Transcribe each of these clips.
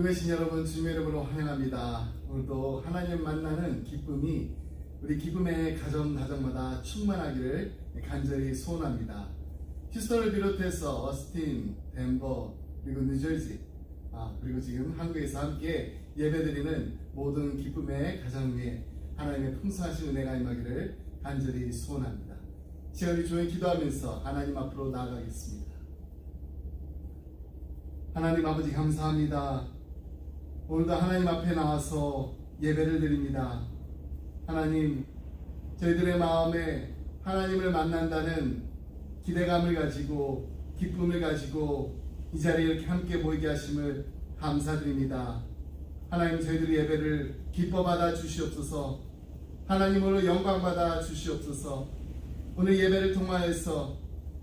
교회신 여러분, 주님의 이름으로 환영합니다. 오늘도 하나님 만나는 기쁨이 우리 기쁨의 가정마다 충만하기를 간절히 소원합니다. 휴스턴을 비롯해서 어스틴, 덴버, 그리고 뉴저지, 그리고 지금 한국에서 함께 예배드리는 모든 기쁨의 가정 위에 하나님의 풍성하신 은혜가 임하기를 간절히 소원합니다. 시간이 조용히 기도하면서 하나님 앞으로 나아가겠습니다. 하나님 아버지, 감사합니다. 오늘도 하나님 앞에 나와서 예배를 드립니다. 하나님, 저희들의 마음에 하나님을 만난다는 기대감을 가지고 기쁨을 가지고 이 자리에 이렇게 함께 모이게 하심을 감사드립니다. 하나님, 저희들의 예배를 기뻐 받아 주시옵소서. 하나님으로 영광 받아 주시옵소서. 오늘 예배를 통하여서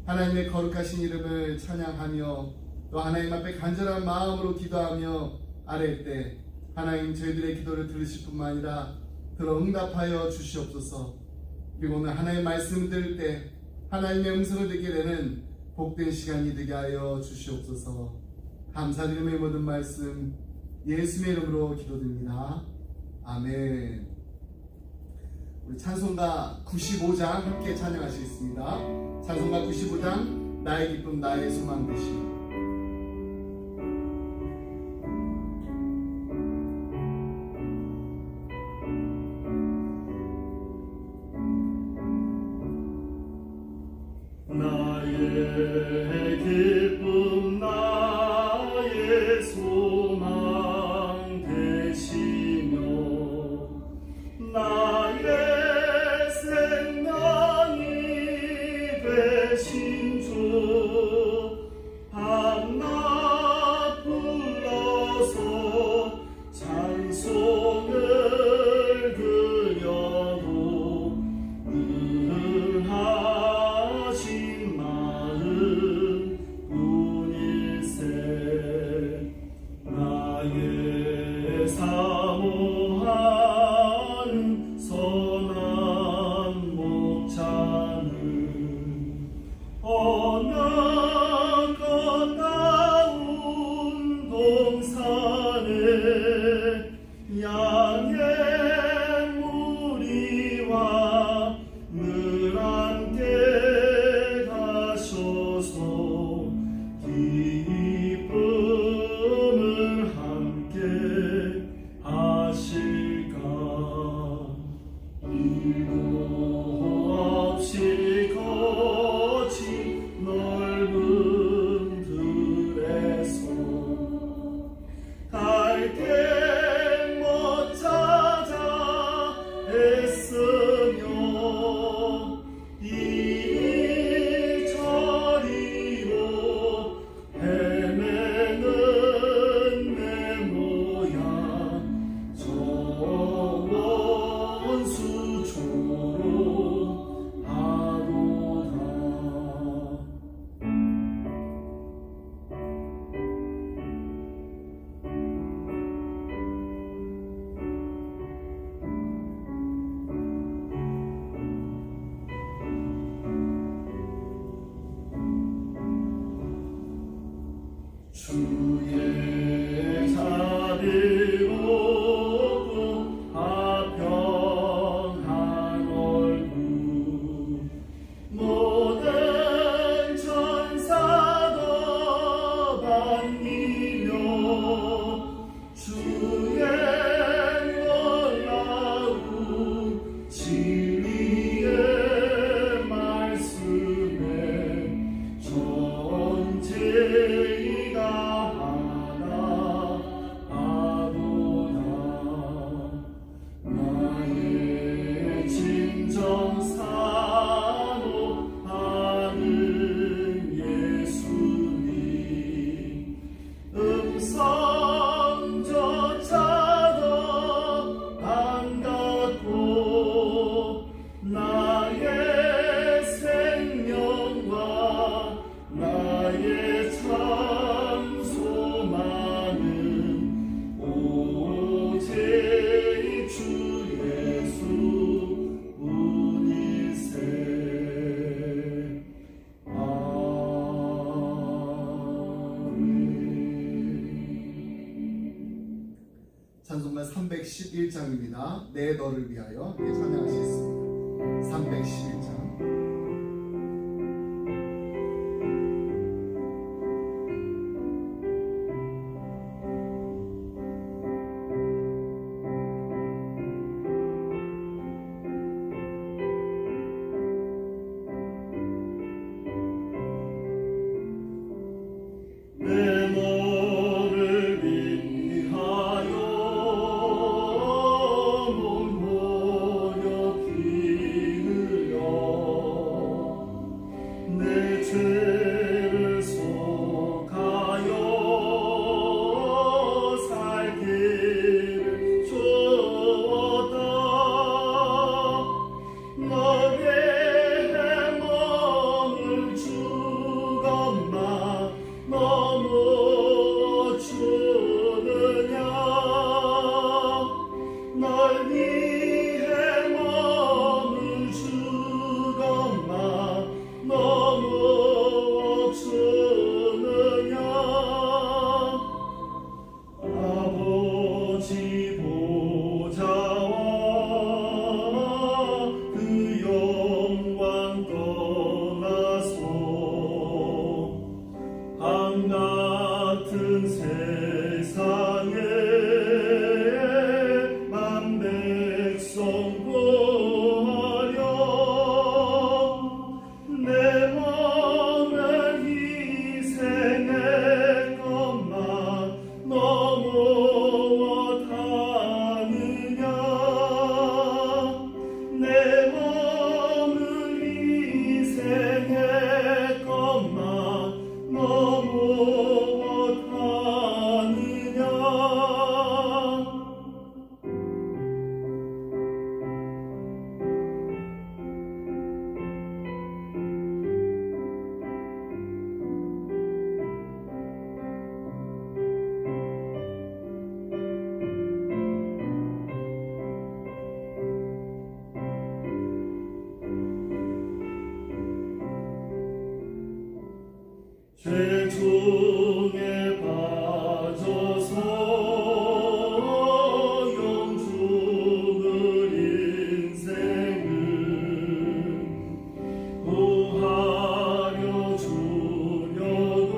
하나님의 거룩하신 이름을 찬양하며 또 하나님 앞에 간절한 마음으로 기도하며 아뢰일 때 하나님, 저희들의 기도를 들으실 뿐만 아니라 들어 응답하여 주시옵소서. 그리고 오늘 하나님의 말씀을 들을 때 하나님의 음성을 듣게 되는 복된 시간이 되게 하여 주시옵소서. 감사드리며 모든 말씀 예수의 이름으로 기도드립니다. 아멘. 우리 찬송가 95장 함께 찬양하시겠습니다. 찬송가 95장 나의 기쁨 나의 소망 되시오. 나의 기쁨 나의 소망 되시며 나의 생명이 되신 주 밤낮 불러서 찬송을 드려도 하신 마음 뿐일세. 나의 사모하는 선한 목자는 어느 가까운 동산에 양의 무리와 늘 함께 가셔서 기쁨을 함께 하실까. 이루 없이 거친 넓은 들에서 갈대 못 찾아 애쓰며 이리저리로 헤매는 내 모양 저 원수처럼 하도다. 주의 자비롭고 화평한 얼굴 모든 천사도 반기며 주의 놀라운 진리의 말씀에 전제이가 하나 하도다. 311장입니다. 내 너를 위하여 찬양하시겠습니다. 311장. 내 너를 위하여 몸보려 피 흘려 내 죄를 속하여 살기를 주었다. 너의 행함을 주건마 너무 주느냐. 널 위해 몸을 주건마 너무 주느냐. 아버지 보좌와 그 영광 떠나서 한같은 세상에 만백성 구하려 내 몸을 희생했건만 너무 못하느냐. 내 몸을 희생했건만 너무 못하느냐. 죄 중에 빠져서 영죽을 인생을 구하려 주려고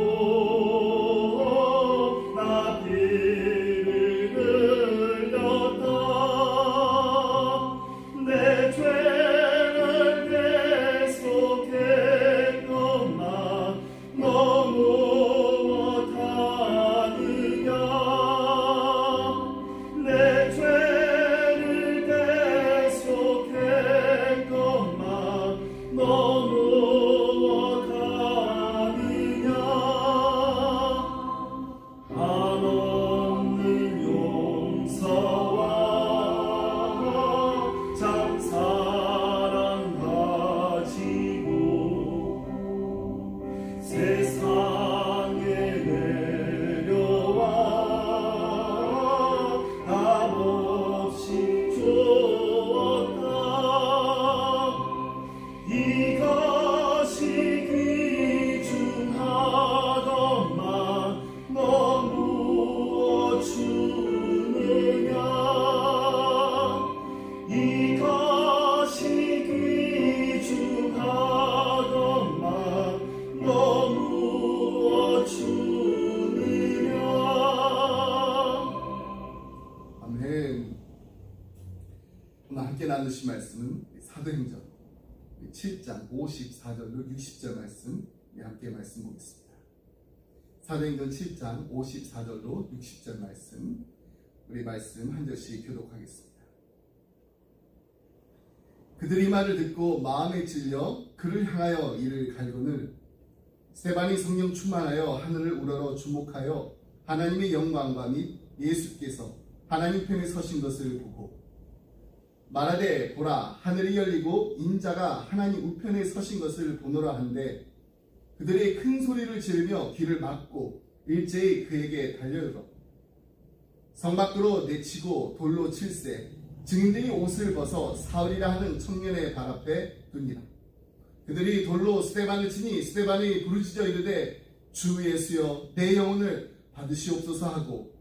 나 피를 흘렸다. 내 죄를 대속했건만 너무 못하느냐. 내 죄를 대속했건만 너무 못하느냐. 한없는 용서와 참 사랑 가지고 세상에 내려와 값없이 주었다. 이것이 귀중하건만 너무 주느냐. 이것이 귀중하건만 너무 주느냐. 아멘. 오늘 함께 나누신 말씀은 사도행전 7장 54절로 60절 말씀 함께 말씀 보겠습니다. 사도행전 7장 54절로 60절 말씀, 우리 말씀 한 절씩 교독하겠습니다. 그들이 말을 듣고 마음에 찔려 그를 향하여 이를 갈거늘 스데반이 성령 충만하여 하늘을 우러러 주목하여 하나님의 영광과 및 예수께서 하나님 편에 서신 것을 보고 말하되 보라 하늘이 열리고 인자가 하나님 우편에 서신 것을 보노라 한데 그들이 큰 소리를 지르며 귀를 막고 일제히 그에게 달려들어 성 밖으로 내치고 돌로 칠세 증인들이 옷을 벗어 사울이라 하는 청년의 발 앞에 둡니다. 그들이 돌로 스데반을 치니 스데반이 부르짖어 이르되 주 예수여 내 영혼을 받으시옵소서 하고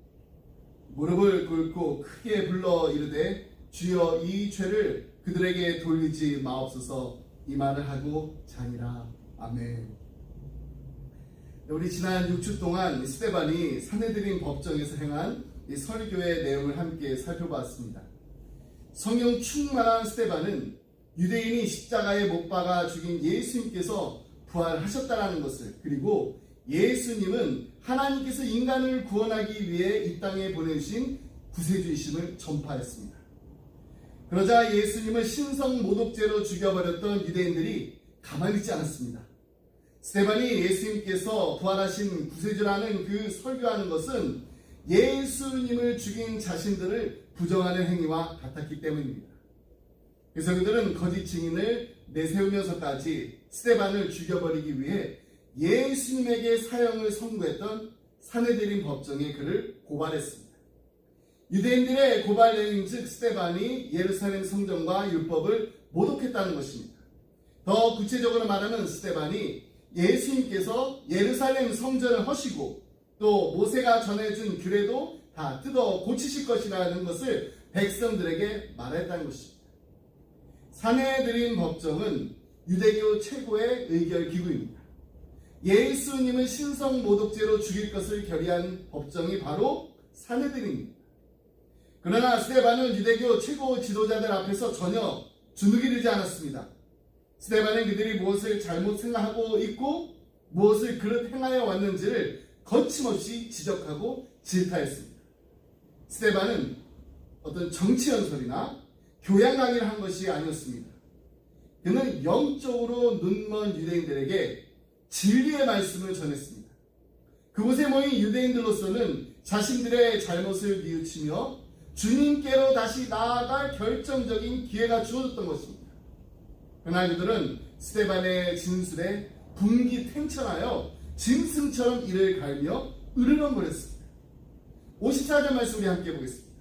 무릎을 꿇고 크게 불러 이르되 주여 이 죄를 그들에게 돌리지 마옵소서 이 말을 하고 자니라. 아멘. 우리 지난 6주 동안 스데반이 산헤드린 법정에서 행한 이 설교의 내용을 함께 살펴봤습니다. 성령 충만한 스데반은 유대인이 십자가에 못 박아 죽인 예수님께서 부활하셨다는 것을, 그리고 예수님은 하나님께서 인간을 구원하기 위해 이 땅에 보내주신 구세주이심을 전파했습니다. 그러자 예수님을 신성 모독죄로 죽여버렸던 유대인들이 가만히 있지 않았습니다. 스데반이 예수님께서 부활하신 구세주라는 그 설교하는 것은 예수님을 죽인 자신들을 부정하는 행위와 같았기 때문입니다. 그래서 그들은 거짓 증인을 내세우면서까지 스데반을 죽여버리기 위해 예수님에게 사형을 선고했던 산헤드린 법정에 그를 고발했습니다. 유대인들의 고발 내용 즉 스데반이 예루살렘 성전과 율법을 모독했다는 것입니다. 더 구체적으로 말하면 스데반이 예수님께서 예루살렘 성전을 허시고 또 모세가 전해준 규례도 다 뜯어 고치실 것이라는 것을 백성들에게 말했다는 것입니다. 산헤드린 법정은 유대교 최고의 의결 기구입니다. 예수님을 신성 모독죄로 죽일 것을 결의한 법정이 바로 산헤드린입니다. 그러나 스데반은 유대교 최고 지도자들 앞에서 전혀 주눅이 들지 않았습니다. 스데반은 그들이 무엇을 잘못 생각하고 있고 무엇을 그릇 행하여 왔는지를 거침없이 지적하고 질타했습니다. 스데반은 어떤 정치 연설이나 교양 강의를 한 것이 아니었습니다. 그는 영적으로 눈먼 유대인들에게 진리의 말씀을 전했습니다. 그곳에 모인 유대인들로서는 자신들의 잘못을 뉘우치며 주님께로 다시 나아갈 결정적인 기회가 주어졌던 것입니다. 그러나 그들은 스데반의 진술에 분기탱천하여 짐승처럼 이를 갈며 으르렁거렸습니다. 54절 말씀 우리 함께 보겠습니다.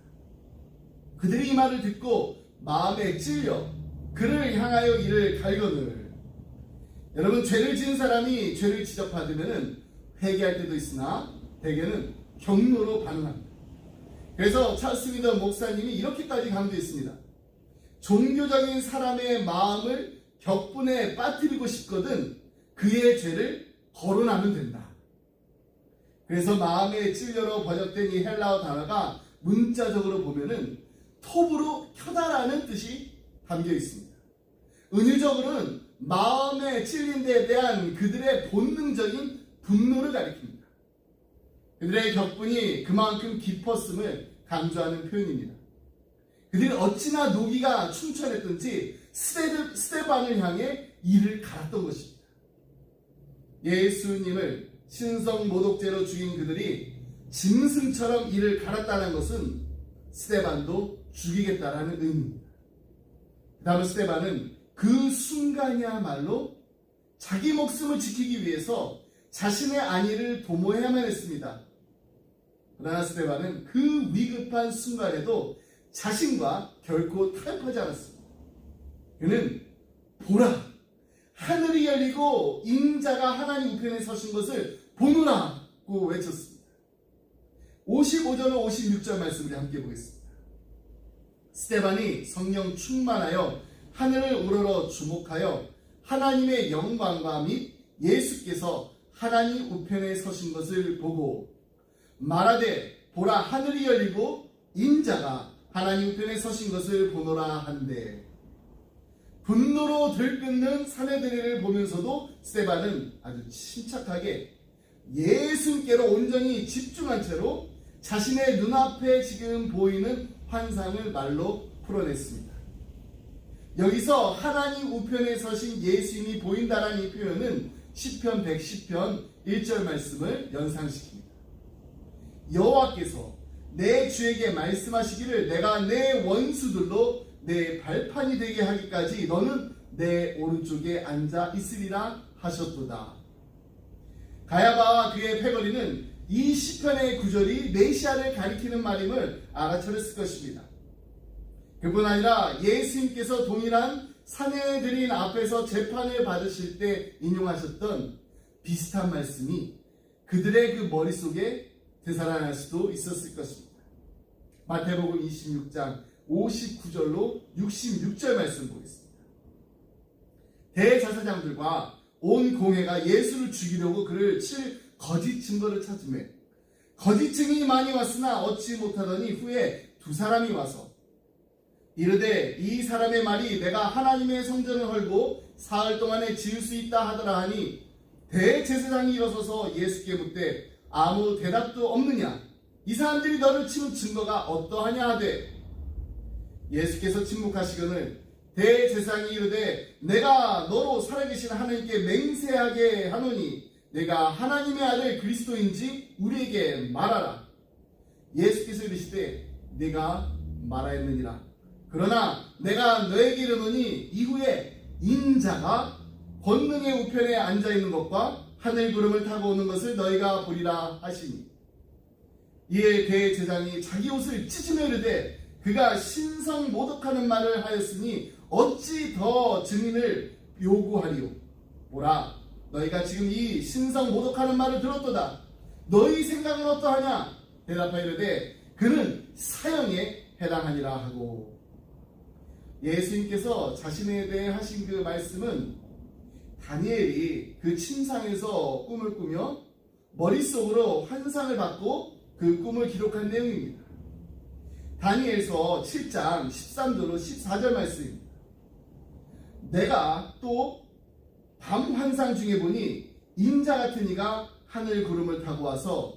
그들이 이 말을 듣고 마음에 찔려 그를 향하여 이를 갈거늘. 여러분, 죄를 지은 사람이 죄를 지적받으면 회개할 때도 있으나 대개는 경로로 반응합니다. 그래서 찰스 위더 목사님이 이렇게까지 강조했습니다. 종교적인 사람의 마음을 격분에 빠뜨리고 싶거든 그의 죄를 거론하면 된다. 그래서 마음에 찔려로 번역된 이 헬라어 단어가 문자적으로 보면은 톱으로 켜다라는 뜻이 담겨 있습니다. 은유적으로는 마음에 찔린 데에 대한 그들의 본능적인 분노를 가리킵니다. 그들의 격분이 그만큼 깊었음을 강조하는 표현입니다. 그들이 어찌나 노기가 충천했던지 스데반을 향해 이를 갈았던 것입니다. 예수님을 신성 모독죄로 죽인 그들이 짐승처럼 이를 갈았다는 것은 스데반도 죽이겠다라는 의미입니다. 그 다음 스데반은 그 순간이야말로 자기 목숨을 지키기 위해서 자신의 안위를 도모해야만 했습니다. 그러나 스데반은 그 위급한 순간에도 자신과 결코 타협하지 않았습니다. 그는 보라, 하늘이 열리고 인자가 하나님 우편에 서신 것을 보노라고 외쳤습니다. 55절과 56절 말씀을 함께 보겠습니다. 스데반이 성령 충만하여 하늘을 우러러 주목하여 하나님의 영광과 및 예수께서 하나님 우편에 서신 것을 보고 말하되 보라 하늘이 열리고 인자가 하나님 우편에 서신 것을 보노라 한데, 분노로 들끓는 산헤드린을 보면서도 스데반은 아주 침착하게 예수님께로 온전히 집중한 채로 자신의 눈앞에 지금 보이는 환상을 말로 풀어냈습니다. 여기서 하나님 우편에 서신 예수님이 보인다라는 이 표현은 시편 110편 1절 말씀을 연상시킵니다. 여호와께서 내 주에게 말씀하시기를 내가 내 원수들로 내 발판이 되게 하기까지 너는 내 오른쪽에 앉아 있으리라 하셨도다. 가야바와 그의 패거리는 이 시편의 구절이 메시아를 가리키는 말임을 알아차렸을 것입니다. 그뿐 아니라 예수님께서 동일한 산헤드린 앞에서 재판을 받으실 때 인용하셨던 비슷한 말씀이 그들의 그 머릿속에 되살아날 수도 있었을 것입니다. 마태복음 26장 59절로 66절 말씀 보겠습니다. 대제사장들과 온 공회가 예수를 죽이려고 그를 칠 거짓 증거를 찾으매 거짓 증인이 많이 왔으나 얻지 못하더니 후에 두 사람이 와서 이르되 이 사람의 말이 내가 하나님의 성전을 헐고 사흘 동안에 지을 수 있다 하더라 하니 대제사장이 일어서서 예수께 묻되 아무 대답도 없느냐? 이 사람들이 너를 치는 증거가 어떠하냐 하되 예수께서 침묵하시거늘 대제사장이 이르되 내가 너로 살아계신 하나님께 맹세하게 하노니 내가 하나님의 아들 그리스도인지 우리에게 말하라. 예수께서 이르시되 네가 말하였느니라. 그러나 내가 너에게 이르노니 이후에 인자가 권능의 우편에 앉아있는 것과 하늘 구름을 타고 오는 것을 너희가 보리라 하시니 이에 대제사장이 자기 옷을 찢으며 이르되 그가 신성 모독하는 말을 하였으니 어찌 더 증인을 요구하리요. 보라 너희가 지금 이 신성 모독하는 말을 들었도다. 너희 생각은 어떠하냐? 대답하여 이르되 그는 사형에 해당하니라 하고 예수님께서 자신에 대해 하신 그 말씀은 다니엘이 그 침상에서 꿈을 꾸며 머릿속으로 환상을 받고 그 꿈을 기록한 내용입니다. 다니엘서 7장 13절로 14절 말씀입니다. 내가 또 밤 환상 중에 보니 인자 같은 이가 하늘 구름을 타고 와서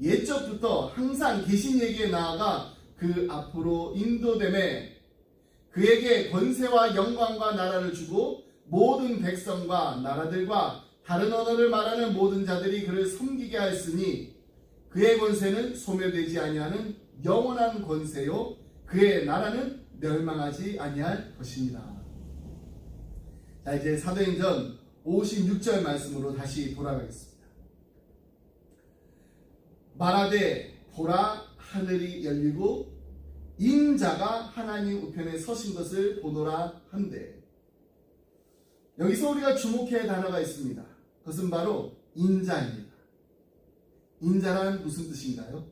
옛적부터 항상 계신 이에게 나아가 그 앞으로 인도됨에 그에게 권세와 영광과 나라를 주고 모든 백성과 나라들과 다른 언어를 말하는 모든 자들이 그를 섬기게 하였으니 그의 권세는 소멸되지 아니하는 영원한 권세요 그의 나라는 멸망하지 아니할 것입니다. 자, 이제 사도행전 56절 말씀으로 다시 돌아가겠습니다. 말하되 보라 하늘이 열리고 인자가 하나님 우편에 서신 것을 보노라 한데 여기서 우리가 주목해야 할 단어가 있습니다. 그것은 바로 인자입니다. 인자란 무슨 뜻인가요?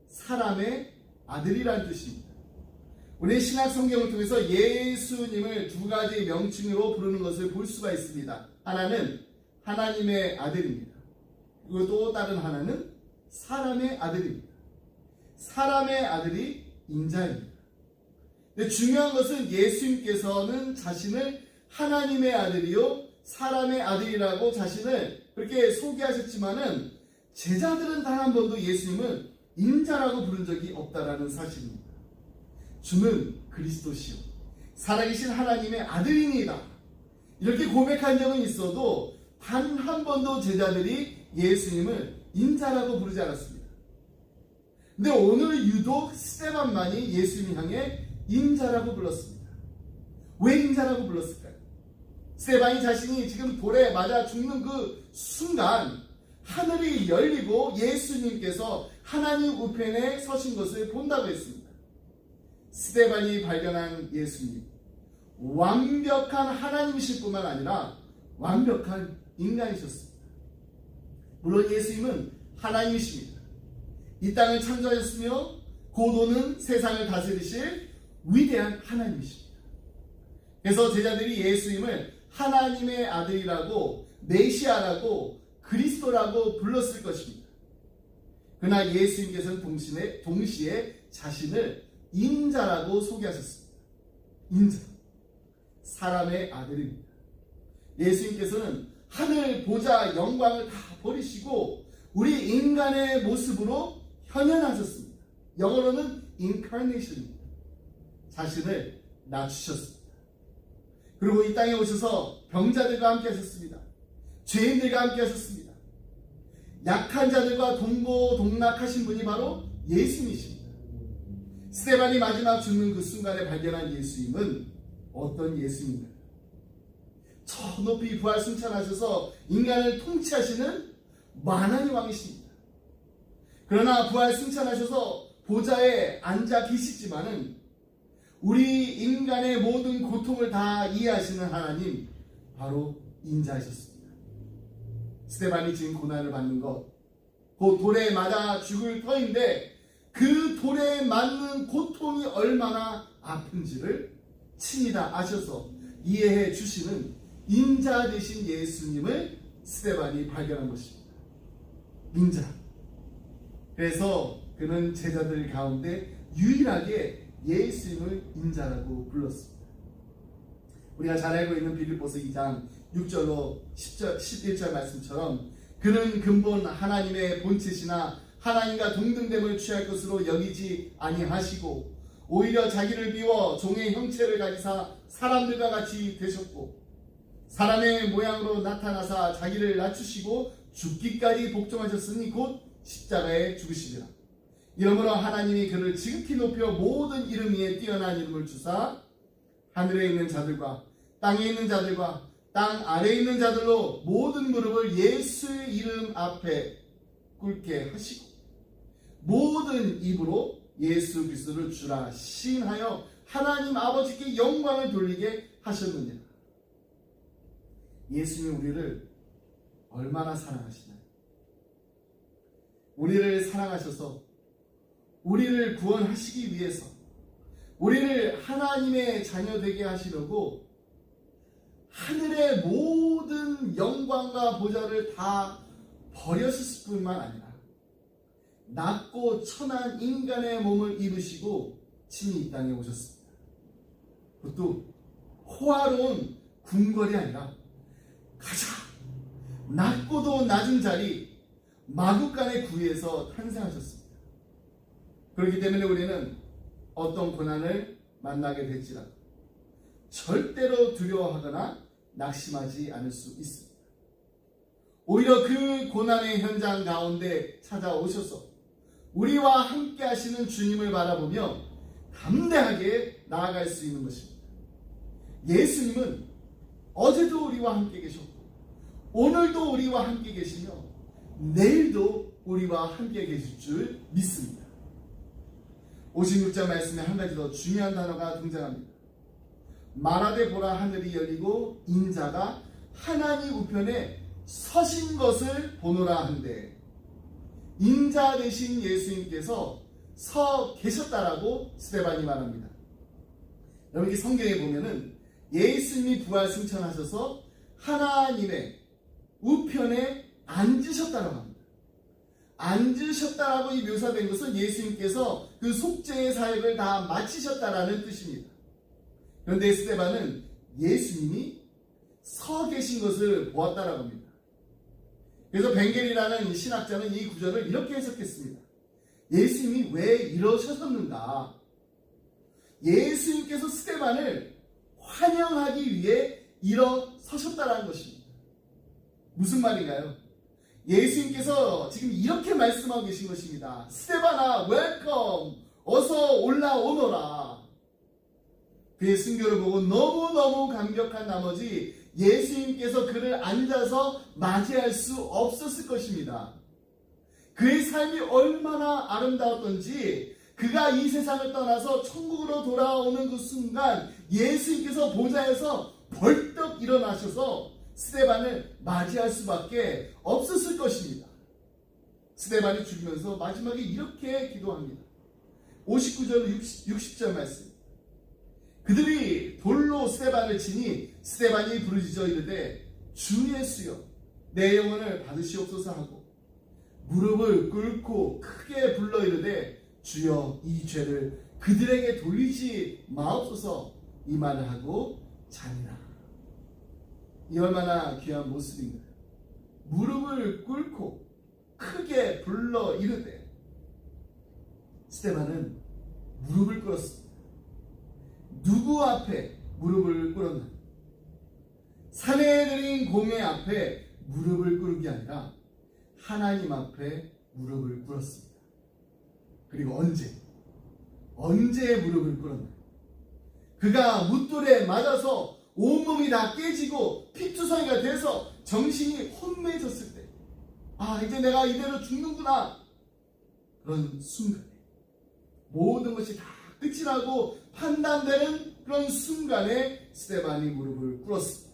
사람의 아들이란 뜻입니다. 우리 신약 성경을 통해서 예수님을 두 가지 명칭으로 부르는 것을 볼 수가 있습니다. 하나는 하나님의 아들입니다. 그리고 또 다른 하나는 사람의 아들입니다. 사람의 아들이 인자입니다. 근데 중요한 것은 예수님께서는 자신을 하나님의 아들이요 사람의 아들이라고 자신을 그렇게 소개하셨지만은 제자들은 단 한 번도 예수님을 인자라고 부른 적이 없다라는 사실입니다. 주는 그리스도시요 살아계신 하나님의 아들이니이다. 이렇게 고백한 적은 있어도 단 한 번도 제자들이 예수님을 인자라고 부르지 않았습니다. 근데 오늘 유독 스데반만이 예수님 향해 인자라고 불렀습니다. 왜 인자라고 불렀을까요? 스데반이 자신이 지금 돌에 맞아 죽는 그 순간 하늘이 열리고 예수님께서 하나님 우편에 서신 것을 본다고 했습니다. 스데반이 발견한 예수님, 완벽한 하나님이실 뿐만 아니라 완벽한 인간이셨습니다. 물론 예수님은 하나님이십니다. 이 땅을 창조하셨으며 곧 오는 세상을 다스리실 위대한 하나님이십니다. 그래서 제자들이 예수님을 하나님의 아들이라고 메시아라고 그리스도라고 불렀을 것입니다. 그러나 예수님께서는 동시에 자신을 인자라고 소개하셨습니다. 인자, 사람의 아들입니다. 예수님께서는 하늘 보좌 영광을 다 버리시고 우리 인간의 모습으로 현현하셨습니다. 영어로는 incarnation입니다. 자신을 낮추셨습니다. 그리고 이 땅에 오셔서 병자들과 함께 하셨습니다. 죄인들과 함께 하셨습니다. 약한 자들과 동고동락하신 분이 바로 예수님이십니다. 스데반이 마지막 죽는 그 순간에 발견한 예수님은 어떤 예수님인가요? 저 높이 부활 승천하셔서 인간을 통치하시는 만왕의 왕이십니다. 그러나 부활 승천하셔서 보좌에 앉아 계시지만은 우리 인간의 모든 고통을 다 이해하시는 하나님, 바로 인자하셨습니다. 스데반이 지금 고난을 받는 것, 곧 돌에 맞아 죽을 터인데 그 돌에 맞는 고통이 얼마나 아픈지를 친히 다 아셔서 이해해 주시는 인자 되신 예수님을 스데반이 발견한 것입니다. 인자. 그래서 그는 제자들 가운데 유일하게 예수님을 인자라고 불렀습니다. 우리가 잘 알고 있는 빌립보서 2장 6절로 10절, 11절 말씀처럼 그는 근본 하나님의 본체시나 하나님과 동등됨을 취할 것으로 여기지 아니하시고 오히려 자기를 비워 종의 형체를 가지사 사람들과 같이 되셨고 사람의 모양으로 나타나사 자기를 낮추시고 죽기까지 복종하셨으니 곧 십자가에 죽으시리라. 이러므로 하나님이 그를 지극히 높여 모든 이름 위에 뛰어난 이름을 주사 하늘에 있는 자들과 땅에 있는 자들과 땅 아래에 있는 자들로 모든 무릎을 예수의 이름 앞에 꿇게 하시고 모든 입으로 예수 그리스도를 주라 시인하여 하나님 아버지께 영광을 돌리게 하셨느니라. 예수님이 우리를 얼마나 사랑하시나요? 우리를 사랑하셔서 우리를 구원하시기 위해서 우리를 하나님의 자녀 되게 하시려고 하늘의 모든 영광과 보좌를 다 버렸을 뿐만 아니라 낮고 천한 인간의 몸을 입으시고 친히 이 땅에 오셨습니다. 그것도 호화로운 궁궐이 아니라 가장 낮고도 낮은 자리 마구간의 구에서 탄생하셨습니다. 그렇기 때문에 우리는 어떤 고난을 만나게 될지라도 절대로 두려워하거나 낙심하지 않을 수 있습니다. 오히려 그 고난의 현장 가운데 찾아오셔서 우리와 함께 하시는 주님을 바라보며 담대하게 나아갈 수 있는 것입니다. 예수님은 어제도 우리와 함께 계셨고 오늘도 우리와 함께 계시며 내일도 우리와 함께 계실 줄 믿습니다. 56절 말씀에 한 가지 더 중요한 단어가 등장합니다. 말하되 보라 하늘이 열리고 인자가 하나님 우편에 서신 것을 보노라 한데 인자 되신 예수님께서 서 계셨다라고 스데반이 말합니다. 여러분 이 성경에 보면은 예수님이 부활 승천하셔서 하나님의 우편에 앉으셨다라고 합니다. 앉으셨다라고 이 묘사된 것은 예수님께서 그 속죄의 사역을 다 마치셨다라는 뜻입니다. 그런데 스데반은 예수님이 서 계신 것을 보았다라고 합니다. 그래서 벤겔이라는 신학자는 이 구절을 이렇게 해석했습니다. 예수님이 왜 일어서셨는가? 예수님께서 스데반을 환영하기 위해 일어서셨다라는 것입니다. 무슨 말인가요? 예수님께서 지금 이렇게 말씀하고 계신 것입니다. 스데반아 웰컴 어서 올라오너라. 그의 순교를 보고 너무너무 감격한 나머지 예수님께서 그를 앉아서 맞이할 수 없었을 것입니다. 그의 삶이 얼마나 아름다웠던지 그가 이 세상을 떠나서 천국으로 돌아오는 그 순간 예수님께서 보좌에서 벌떡 일어나셔서 스데반을 맞이할 수밖에 없었을 것입니다. 스데반이 죽으면서 마지막에 이렇게 기도합니다. 59절 60절 말씀. 그들이 돌로 스데반을 치니 스데반이 부르짖어 이르되 주 예수여 내 영혼을 받으시옵소서 하고 무릎을 꿇고 크게 불러 이르되 주여 이 죄를 그들에게 돌리지 마옵소서 이 말을 하고 자니라. 이 얼마나 귀한 모습인가요? 무릎을 꿇고 크게 불러 이르되 스데반은 무릎을 꿇었습니다. 누구 앞에 무릎을 꿇었나? 산에 들인 공회 앞에 무릎을 꿇은 게 아니라 하나님 앞에 무릎을 꿇었습니다. 그리고 언제 무릎을 꿇었나? 그가 뭇돌에 맞아서 온몸이 다 깨지고 피투성이가 돼서 정신이 혼미해졌을 때, 이제 내가 이대로 죽는구나. 그런 순간에 모든 것이 다 끝이라고 판단되는 그런 순간에 스데반이 무릎을 꿇었습니다.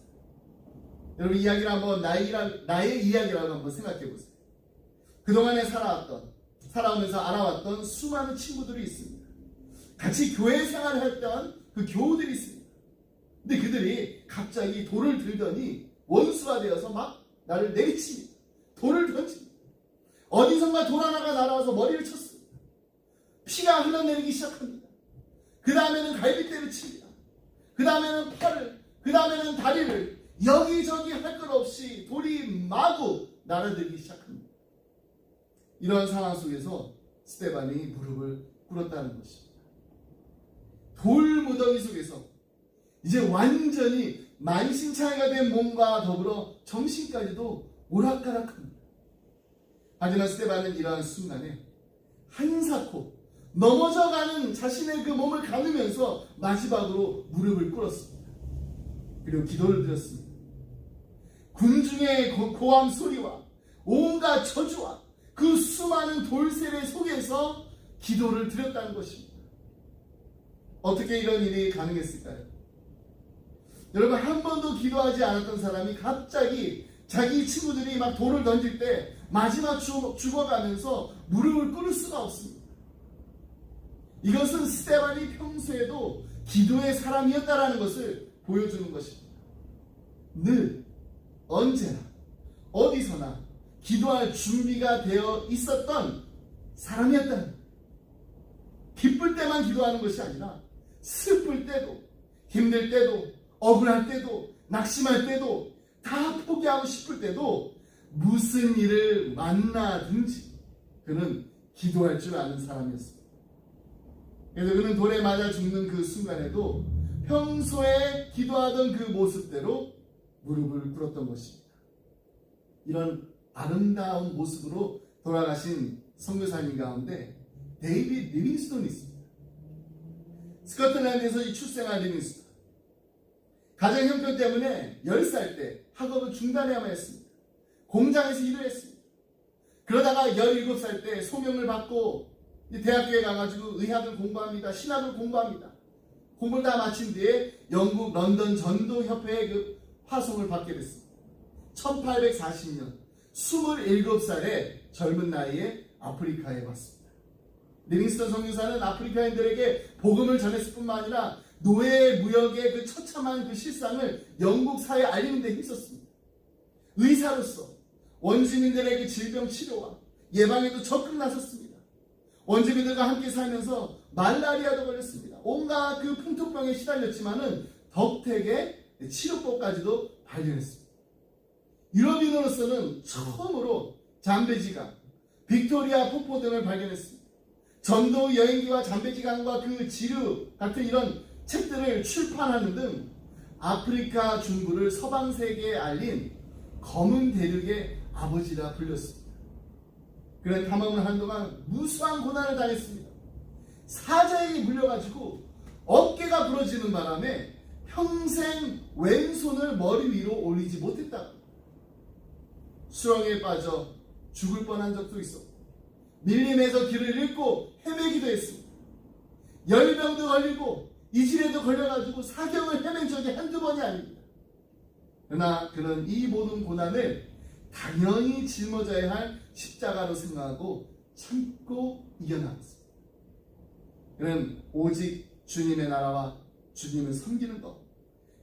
여러분 이야기를 한번 나의 이야기라고 한번 생각해 보세요. 그동안에 살아왔던 살아오면서 알아왔던 수많은 친구들이 있습니다. 같이 교회 생활을 했던 그 교우들이 있습니다. 근데 그들이 갑자기 돌을 들더니 원수가 되어서 막 나를 내리칩니다. 돌을 던집니다. 어디선가 돌 하나가 날아와서 머리를 쳤습니다. 피가 흘러내리기 시작합니다. 그 다음에는 갈비뼈를 칩니다. 그 다음에는 팔을, 그 다음에는 다리를, 여기저기 할 것 없이 돌이 마구 날아들기 시작합니다. 이런 상황 속에서 스데반이 무릎을 꿇었다는 것입니다. 돌 무더기 속에서 이제 완전히 만신창이가 된 몸과 더불어 정신까지도 오락가락합니다. 하지만 스데반은 이러한 순간에 한사코 넘어져가는 자신의 그 몸을 가누면서 마지막으로 무릎을 꿇었습니다. 그리고 기도를 드렸습니다. 군중의 고함 소리와 온갖 저주와 그 수많은 돌세례 속에서 기도를 드렸다는 것입니다. 어떻게 이런 일이 가능했을까요? 여러분, 한 번도 기도하지 않았던 사람이 갑자기 자기 친구들이 막 돌을 던질 때 마지막 죽어가면서 무릎을 꿇을 수가 없습니다. 이것은 스데반이 평소에도 기도의 사람이었다라는 것을 보여주는 것입니다. 늘 언제나 어디서나 기도할 준비가 되어 있었던 사람이었다는, 기쁠 때만 기도하는 것이 아니라 슬플 때도, 힘들 때도, 억울할 때도, 낙심할 때도, 다 포기하고 싶을 때도 무슨 일을 만나든지 그는 기도할 줄 아는 사람이었습니다. 그래서 그는 돌에 맞아 죽는 그 순간에도 평소에 기도하던 그 모습대로 무릎을 꿇었던 것입니다. 이런 아름다운 모습으로 돌아가신 선교사님 가운데 데이빗 리빙스톤이 있습니다. 스코틀랜드에서 출생한 리빙스톤. 가정 형편 때문에 10살 때 학업을 중단해야만 했습니다. 공장에서 일을 했습니다. 그러다가 17살 때 소명을 받고 대학교에 가가지고 의학을 공부합니다. 신학을 공부합니다. 공부를 다 마친 뒤에 영국 런던 전도협회의 그 화송을 받게 됐습니다. 1840년 27살의 젊은 나이에 아프리카에 왔습니다. 리빙스턴 선교사는 아프리카인들에게 복음을 전했을 뿐만 아니라 노예 무역의 그 처참한 그 실상을 영국 사회에 알리는 데 힘썼습니다. 의사로서 원주민들의 그 질병 치료와 예방에도 적극 나섰습니다. 원주민들과 함께 살면서 말라리아도 걸렸습니다. 온갖 그 풍토병에 시달렸지만은 덕택의 치료법까지도 발견했습니다. 유럽인으로서는 처음으로 잠베지강, 빅토리아 폭포 등을 발견했습니다. 전도 여행기와 잠베지강과 그 지류 같은 이런 책들을 출판하는 등 아프리카 중부를 서방 세계에 알린 검은 대륙의 아버지라 불렸습니다. 그런 탐험을 하는 동안 무수한 고난을 당했습니다. 사자에게 물려가지고 어깨가 부러지는 바람에 평생 왼손을 머리 위로 올리지 못했다. 수렁에 빠져 죽을 뻔한 적도 있었고, 밀림에서 길을 잃고 헤매기도 했습니다. 열병도 걸리고 이질에도 걸려가지고 사경을 헤맨 적이 한두 번이 아닙니다. 그러나 그는 이 모든 고난을 당연히 짊어져야 할 십자가로 생각하고 참고 이겨나갔습니다. 그는 오직 주님의 나라와 주님을 섬기는 것,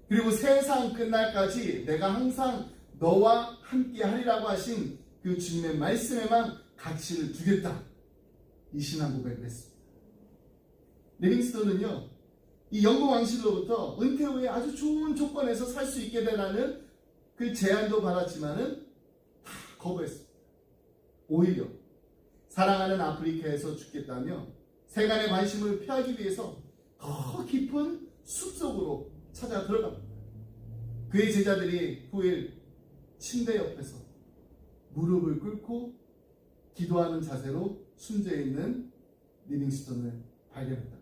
그리고 세상 끝날까지 내가 항상 너와 함께 하리라고 하신 그 주님의 말씀에만 가치를 두겠다, 이 신앙 고백을 했습니다. 리빙스턴은요, 이 영국 왕실로부터 은퇴 후에 아주 좋은 조건에서 살 수 있게 되라는 그 제안도 받았지만은 다 거부했습니다. 오히려 사랑하는 아프리카에서 죽겠다며 세간의 관심을 피하기 위해서 더 깊은 숲속으로 찾아 들어갑니다. 그의 제자들이 후일 침대 옆에서 무릎을 꿇고 기도하는 자세로 숨져 있는 리빙스턴을 발견했답니다.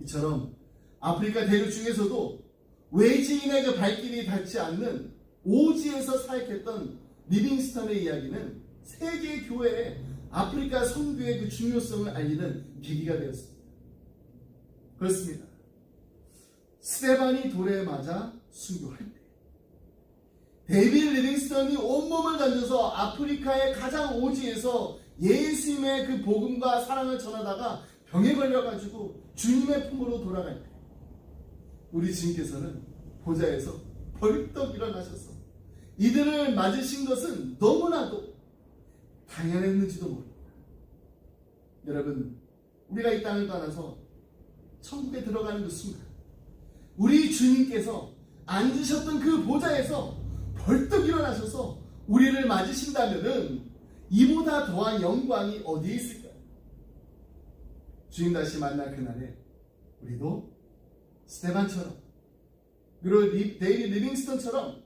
이처럼 아프리카 대륙 중에서도 외지인의 그 발길이 닿지 않는 오지에서 사역했던 리빙스턴의 이야기는 세계 교회에 아프리카 선교의 그 중요성을 알리는 계기가 되었습니다. 그렇습니다. 스데반이 돌에 맞아 순교할 때 데이비드 리빙스턴이 온몸을 던져서 아프리카의 가장 오지에서 예수님의 그 복음과 사랑을 전하다가 병에 걸려가지고 주님의 품으로 돌아갈 때 우리 주님께서는 보좌에서 벌떡 일어나셔서 이들을 맞으신 것은 너무나도 당연했는지도 모릅니다. 여러분, 우리가 이 땅을 떠나서 천국에 들어가는 그 순간 우리 주님께서 앉으셨던 그 보좌에서 벌떡 일어나셔서 우리를 맞으신다면은 이보다 더한 영광이 어디에 있을까요? 주님 다시 만날 그날에 우리도 스테반처럼 그리고 데이비드 리빙스턴처럼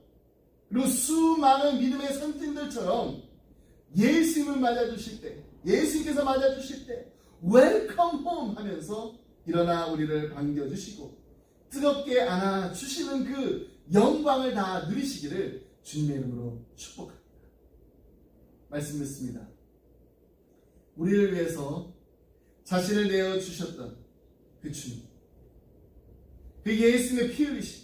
그리고 수많은 믿음의 선진들처럼 예수님을 맞아주실 때, 예수님께서 맞아주실 때 웰컴 홈 하면서 일어나 우리를 반겨주시고 뜨겁게 안아주시는 그 영광을 다 누리시기를 주님의 이름으로 축복합니다. 말씀 듣습니다. 우리를 위해서 자신을 내어주셨던 그 주님, 그 예수님의 피 흘리심,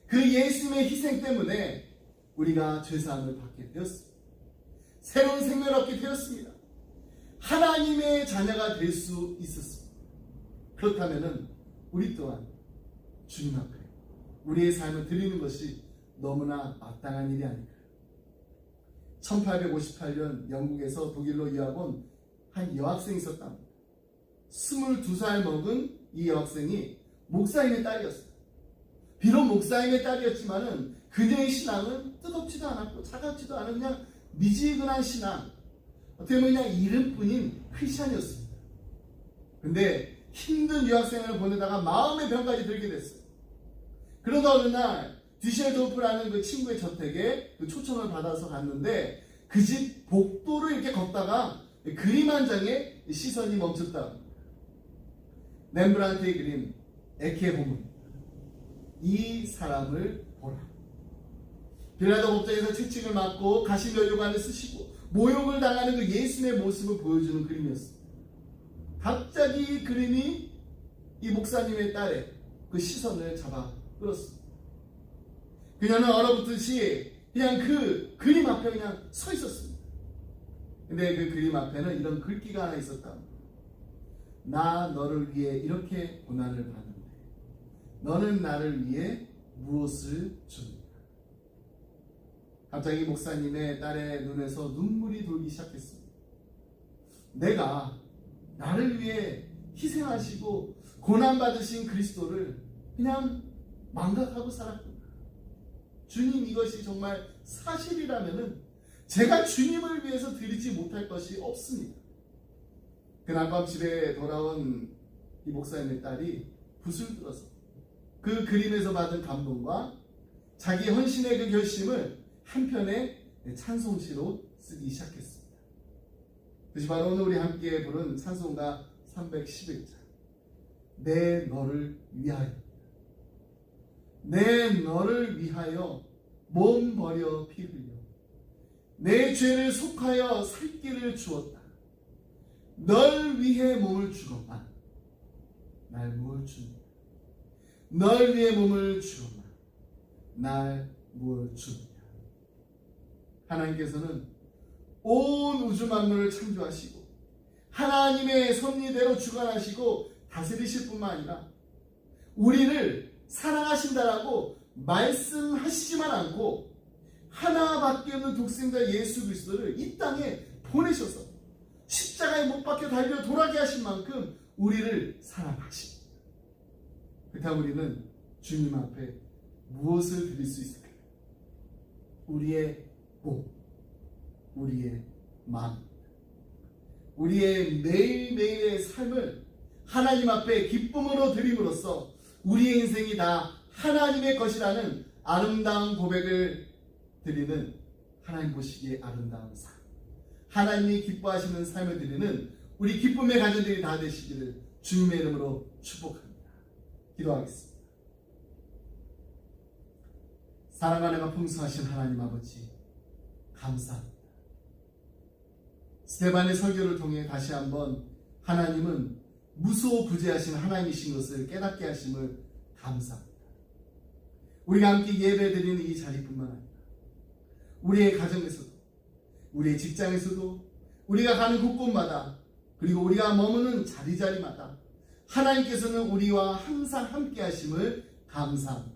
그 예수님의 희생 때문에 우리가 죄사함을 받게 되었습니다. 새로운 생명을 얻게 되었습니다. 하나님의 자녀가 될 수 있었습니다. 그렇다면 우리 또한 주님 앞에 우리의 삶을 드리는 것이 너무나 마땅한 일이 아닐까요? 1858년 영국에서 독일로 유학 온 한 여학생이 있었답니다. 22살 먹은 이 여학생이 목사님의 딸이었어요. 비록 목사님의 딸이었지만은 그녀의 신앙은 뜨겁지도 않았고 차갑지도 않은 그냥 미지근한 신앙, 어떻게 보면 그냥 이름뿐인 크리스찬이었습니다. 근데 힘든 유학생을 보내다가 마음의 병까지 들게 됐어요. 그러다 어느 날 뒤셀도프라는 그 친구의 저택에 그 초청을 받아서 갔는데 그 집 복도를 이렇게 걷다가 그림 한 장에 시선이 멈췄다. 렘브란트의 그림 에케 보문, 이 사람을 보라. 빌라도 법정에서 채찍을 맞고 가시면류관을 쓰시고 모욕을 당하는 그 예수님의 모습을 보여주는 그림이었습니다. 갑자기 이 그림이 이 목사님의 딸의 그 시선을 잡아 끌었습니다. 그녀는 얼어붙듯이 그냥 그 그림 앞에 그냥 서 있었습니다. 근데 그 그림 앞에는 이런 글귀가 하나 있었다. 나 너를 위해 이렇게 고난을 받는데 너는 나를 위해 무엇을 줍니까? 갑자기 목사님의 딸의 눈에서 눈물이 돌기 시작했습니다. 내가 나를 위해 희생하시고 고난받으신 그리스도를 그냥 망각하고 살았구나. 주님, 이것이 정말 사실이라면 제가 주님을 위해서 드리지 못할 것이 없습니다. 그날 밤 집에 돌아온 이 목사님의 딸이 붓을 들어서 그 그림에서 받은 감동과 자기 헌신의 그 결심을 한편의 찬송시로 쓰기 시작했습니다. 그것이 바로 오늘 우리 함께 부른 찬송가 311장, 내 너를 위하여. 내 너를 위하여 몸 버려 피 흘려 내 죄를 속하여 살 길을 주었다. 널 위해 몸을 주거나 날 무엇 주느냐. 널 위해 몸을 주거나 날 무엇 주느냐. 하나님께서는 온 우주 만물을 창조하시고 하나님의 섭리대로 주관하시고 다스리실 뿐만 아니라 우리를 사랑하신다라고 말씀하시지만 않고 하나밖에 없는 독생자 예수 그리스도를 이 땅에 보내셔서 십자가에 못 박혀 달려 돌아가게 하신 만큼 우리를 사랑하십니다. 그렇다면 우리는 주님 앞에 무엇을 드릴 수 있을까요? 우리의 몸, 우리의 마음, 우리의 매일매일의 삶을 하나님 앞에 기쁨으로 드림으로써 우리의 인생이 다 하나님의 것이라는 아름다운 고백을 드리는, 하나님 보시기에 아름다운 삶, 하나님이 기뻐하시는 삶을 드리는 우리 기쁨의 가정들이 다 되시기를 주님의 이름으로 축복합니다. 기도하겠습니다. 사랑과 은혜가 풍성하신 하나님 아버지, 감사합니다. 스데반의 설교를 통해 다시 한번 하나님은 무소부재하신 하나님이신 것을 깨닫게 하심을 감사합니다. 우리가 함께 예배드리는 이 자리뿐만 아니라 우리의 가정에서도, 우리의 직장에서도, 우리가 가는 곳곳마다, 그리고 우리가 머무는 자리자리마다 하나님께서는 우리와 항상 함께 하심을 감사합니다.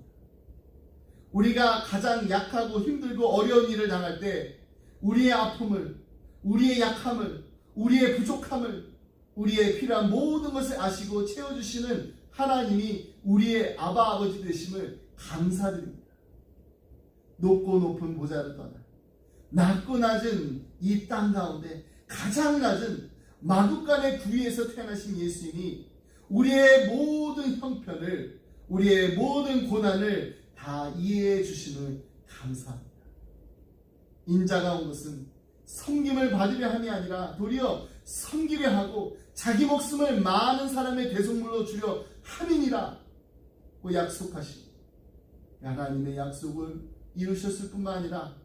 우리가 가장 약하고 힘들고 어려운 일을 당할 때 우리의 아픔을, 우리의 약함을, 우리의 부족함을, 우리의 필요한 모든 것을 아시고 채워주시는 하나님이 우리의 아바 아버지 되심을 감사드립니다. 높고 높은 보좌를 떠나 낮고 낮은 이 땅 가운데 가장 낮은 마구간의 구위에서 태어나신 예수님이 우리의 모든 형편을, 우리의 모든 고난을 다 이해해 주심을 감사합니다. 인자가 온 것은 섬김을 받으려 함이 아니라 도리어 섬기려 하고 자기 목숨을 많은 사람의 대속물로 주려 함이니라 고 약속하시고, 하나님의 약속을 이루셨을 뿐만 아니라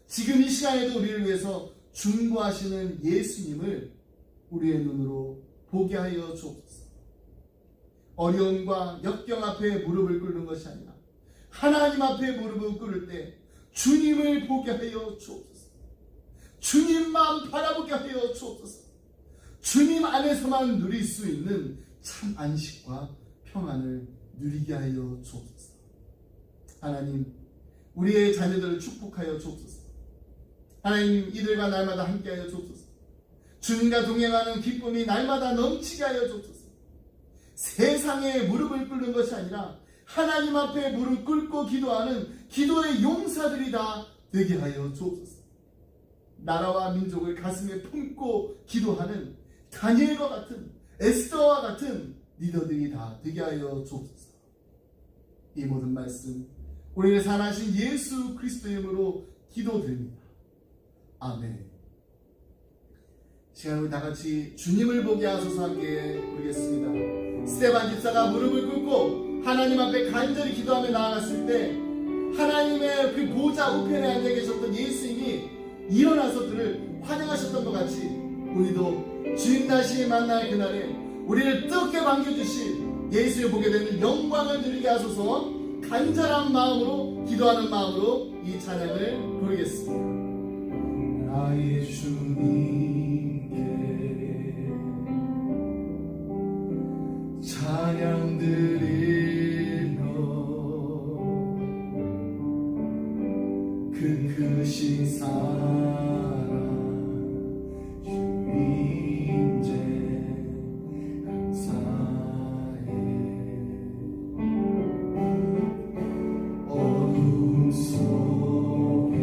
지금 이 시간에도 우리를 위해서 중보하시는 예수님을 우리의 눈으로 보게 하여 주옵소서. 어려움과 역경 앞에 무릎을 꿇는 것이 아니라 하나님 앞에 무릎을 꿇을 때 주님을 보게 하여 주옵소서. 주님만 바라보게 하여 주옵소서. 주님 안에서만 누릴 수 있는 참 안식과 평안을 누리게 하여 주옵소서. 하나님, 우리의 자녀들을 축복하여 주옵소서. 하나님, 이들과 날마다 함께하여 주옵소서. 주님과 동행하는 기쁨이 날마다 넘치게 하여 주옵소서. 세상에 무릎을 꿇는 것이 아니라 하나님 앞에 무릎 꿇고 기도하는 기도의 용사들이 다 되게 하여 주옵소서. 나라와 민족을 가슴에 품고 기도하는 다니엘과 같은, 에스더와 같은 리더들이 다 되게 하여 주옵소서. 이 모든 말씀 우리를 사랑하신 예수 그리스도의 이름으로 기도드립니다. 아멘. 시간 우리 다같이 주님을 보게 하소서 함께 부르겠습니다. 스데반 집사가 무릎을 꿇고 하나님 앞에 간절히 기도하며 나아갔을 때 하나님의 그 보좌 우편에 앉아 계셨던 예수님이 일어나서 그를 환영하셨던 것 같이 우리도 주님 다시 만날 그날에 우리를 뜨겁게 반겨주실 예수를 보게 되는 영광을 누리게 하소서. 간절한 마음으로 기도하는 마음으로 이 찬양을 부르겠습니다. 나의 주님께 찬양 드리며 그 크신 사랑 주 인재 감사해. 어둠 속에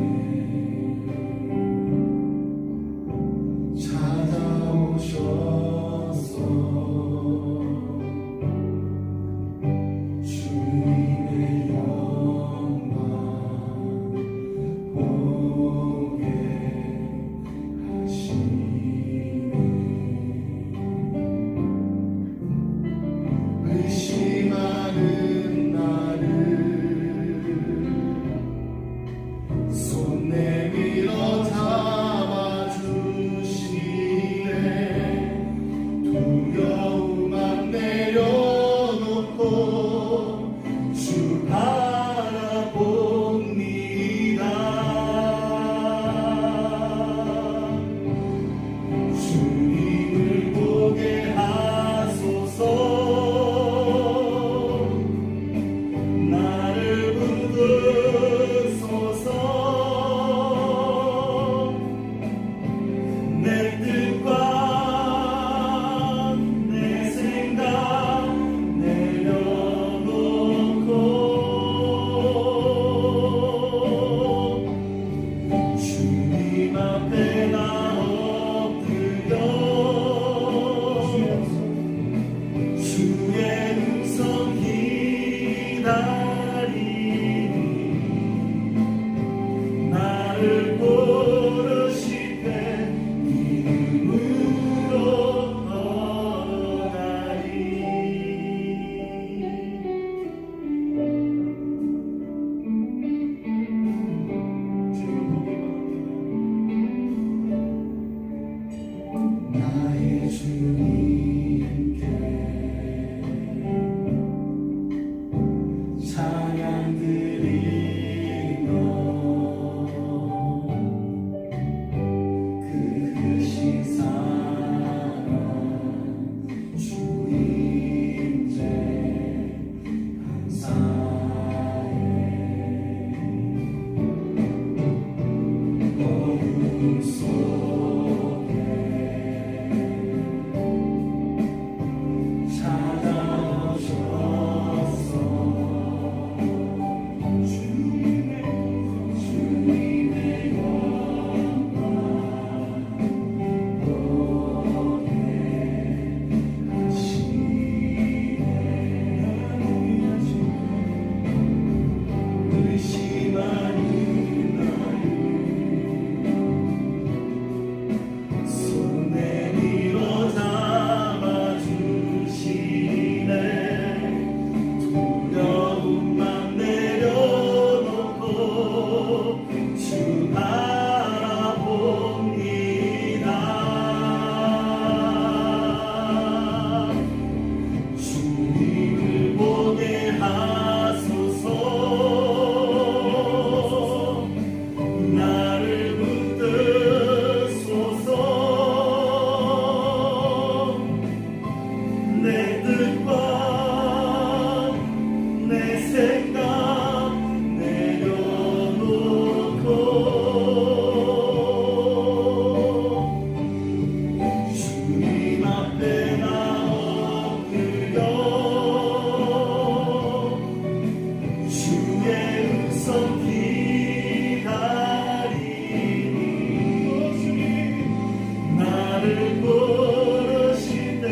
나를 부르시네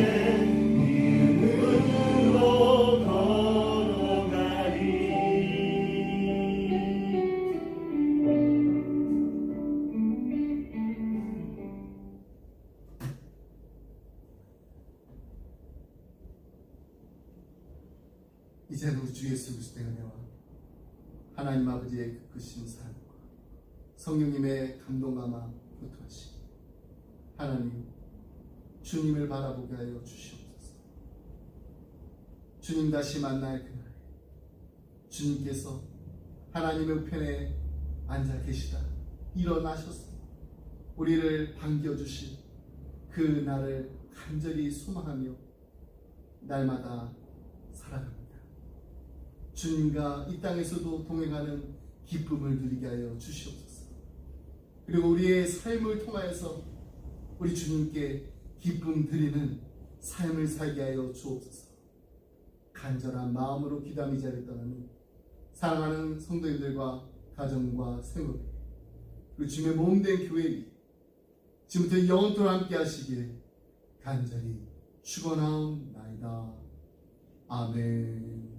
이름으로 걸어가리. 이제는 우리 주 예수 그리스도의 은혜와 하나님 아버지의 그 크신 사랑과 성령님의 감동감화 교통하시고 하나님 주님을 바라보게 하여 주시옵소서. 주님 다시 만날 그날 주님께서 하나님의 우편에 앉아 계시다 일어나셔서 우리를 반겨주실 그 날을 간절히 소망하며 날마다 살아갑니다. 주님과 이 땅에서도 동행하는 기쁨을 누리게 하여 주시옵소서. 그리고 우리의 삶을 통하여서 우리 주님께 기쁨 드리는 삶을 살게 하여 주옵소서. 간절한 마음으로 기도하며 이 자리를 떠나는 사랑하는 성도님들과 가정과 생업에 그리고 주님의 몸된 교회에 지금부터 영원토록 함께 하시길 간절히 축원하옵나이다. 아멘.